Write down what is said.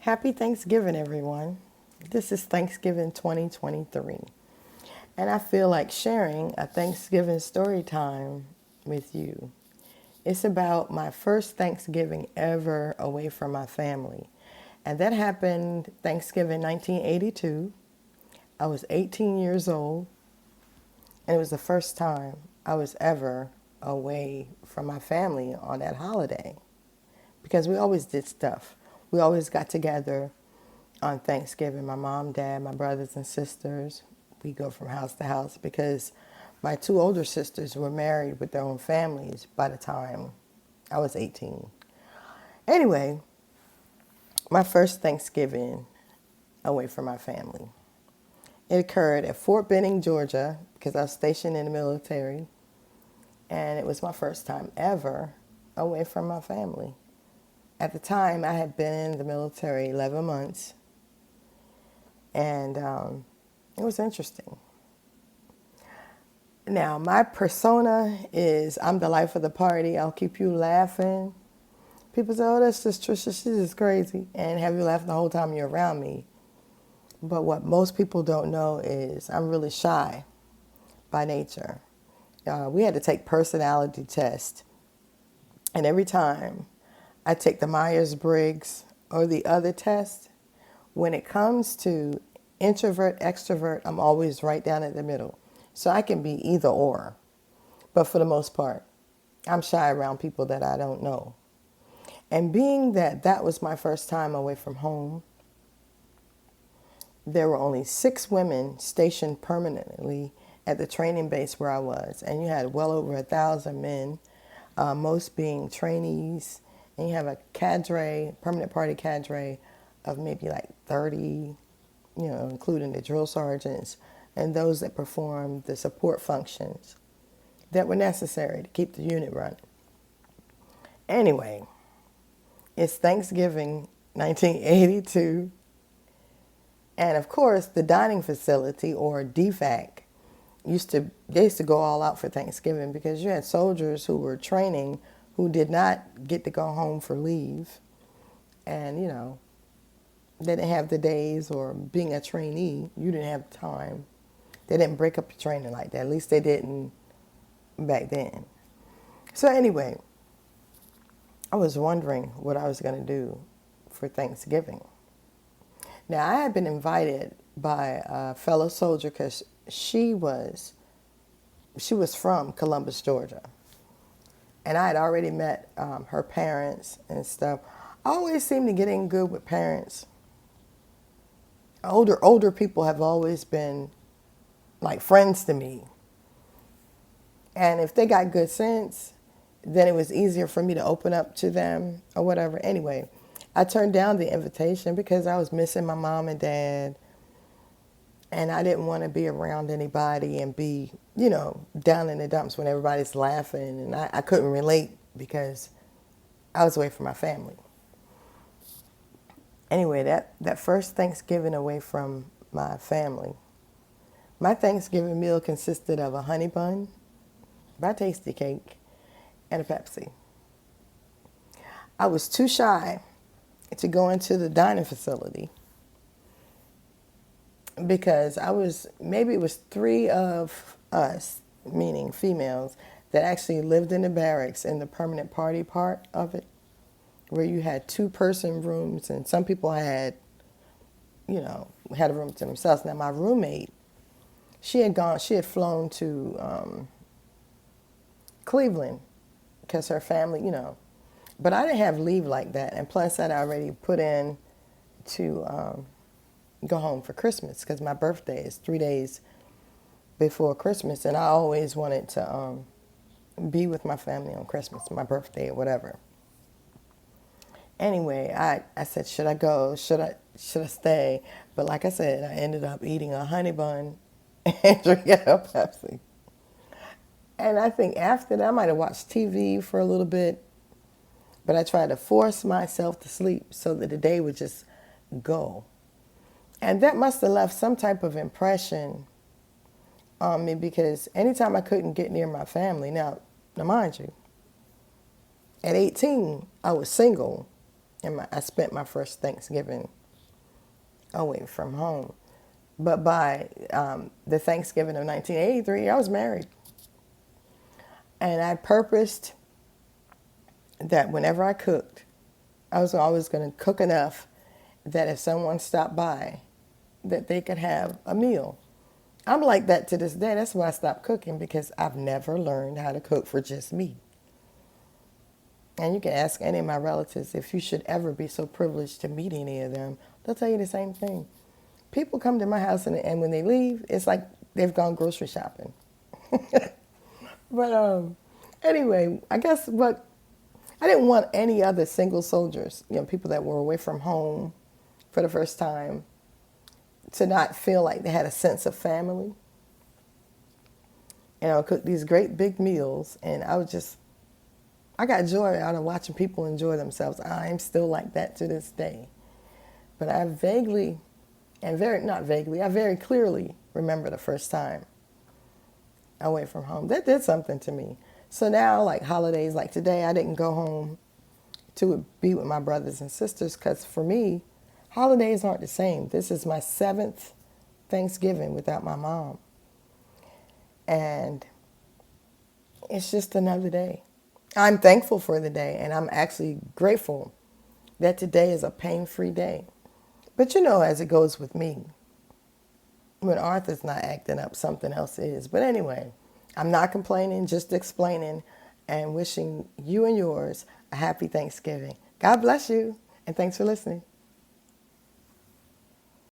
Happy Thanksgiving, everyone. This is Thanksgiving 2023, and I feel like sharing a Thanksgiving story time with you. It's about my first Thanksgiving ever away from my family, and that happened Thanksgiving 1982. I was 18 years old, and it was the first time I was ever away from my family on that holiday because we always did stuff. We always got together on Thanksgiving. My mom, dad, my brothers and sisters, we go from house to house because my two older sisters were married with their own families by the time I was 18. Anyway, my first Thanksgiving away from my family. It occurred at Fort Benning, Georgia, because I was stationed in the military, and it was my first time ever away from my family. At the time, I had been in the military 11 months, and it was interesting. Now, my persona is I'm the life of the party. I'll keep you laughing. People say, oh, that's just Trisha. She's just crazy. And have you laughing the whole time you're around me. But what most people don't know is I'm really shy by nature. We had to take personality tests. And every time I take the Myers-Briggs or the other test, when it comes to introvert, extrovert, I'm always right down at the middle. So I can be either or. But for the most part, I'm shy around people that I don't know. And being that that was my first time away from home, there were only 6 women stationed permanently at the training base where I was. And you had well over 1,000 men, most being trainees. And you have a cadre, permanent party cadre of maybe like 30, including the drill sergeants and those that performed the support functions that were necessary to keep the unit running. Anyway, it's Thanksgiving 1982. And of course, the dining facility, or DFAC, they used to go all out for Thanksgiving because you had soldiers who were training who did not get to go home for leave. And, they didn't have the days, or being a trainee, you didn't have time. They didn't break up your training like that. At least they didn't back then. So anyway, I was wondering what I was going to do for Thanksgiving. Now, I had been invited by a fellow soldier because she was from Columbus, Georgia. And I had already met her parents and stuff. I always seem to get in good with parents. Older people have always been like friends to me. And if they got good sense, then it was easier for me to open up to them or whatever. Anyway, I turned down the invitation because I was missing my mom and dad. And I didn't want to be around anybody and be, down in the dumps when everybody's laughing. And I couldn't relate because I was away from my family. Anyway, that first Thanksgiving away from my family, my Thanksgiving meal consisted of a honey bun, my tasty cake, and a Pepsi. I was too shy to go into the dining facility because maybe it was 3 of us, meaning females, that actually lived in the barracks in the permanent party part of it, where you had 2-person rooms, and some people had a room to themselves. Now, my roommate, she had flown to Cleveland because her family, but I didn't have leave like that. And plus, I'd already put in to go home for Christmas because my birthday is 3 days before Christmas, and I always wanted to be with my family on Christmas, my birthday or whatever. Anyway, I said, should I go? Should I stay? But like I said, I ended up eating a honey bun and drinking a Pepsi. And I think after that, I might have watched TV for a little bit, but I tried to force myself to sleep so that the day would just go. And that must have left some type of impression on me because anytime I couldn't get near my family, now mind you, at 18, I was single And I spent my first Thanksgiving away from home. But by the Thanksgiving of 1983, I was married. And I purposed that whenever I cooked, I was always going to cook enough that if someone stopped by, that they could have a meal. I'm like that to this day. That's why I stopped cooking, because I've never learned how to cook for just me. And you can ask any of my relatives if you should ever be so privileged to meet any of them. They'll tell you the same thing. People come to my house and when they leave, it's like they've gone grocery shopping. But anyway, I guess what I didn't want any other single soldiers, people that were away from home for the first time, to not feel like they had a sense of family. And I would cook these great big meals, and I got joy out of watching people enjoy themselves. I'm still like that to this day. But I vaguely, not vaguely, I very clearly remember the first time away from home. That did something to me. So now, like holidays, like today, I didn't go home to be with my brothers and sisters, because for me, holidays aren't the same. This is my 7th Thanksgiving without my mom. And it's just another day. I'm thankful for the day, and I'm actually grateful that today is a pain-free day. But as it goes with me, when Arthur's not acting up, something else is. But anyway, I'm not complaining, just explaining and wishing you and yours a happy Thanksgiving. God bless you, and thanks for listening.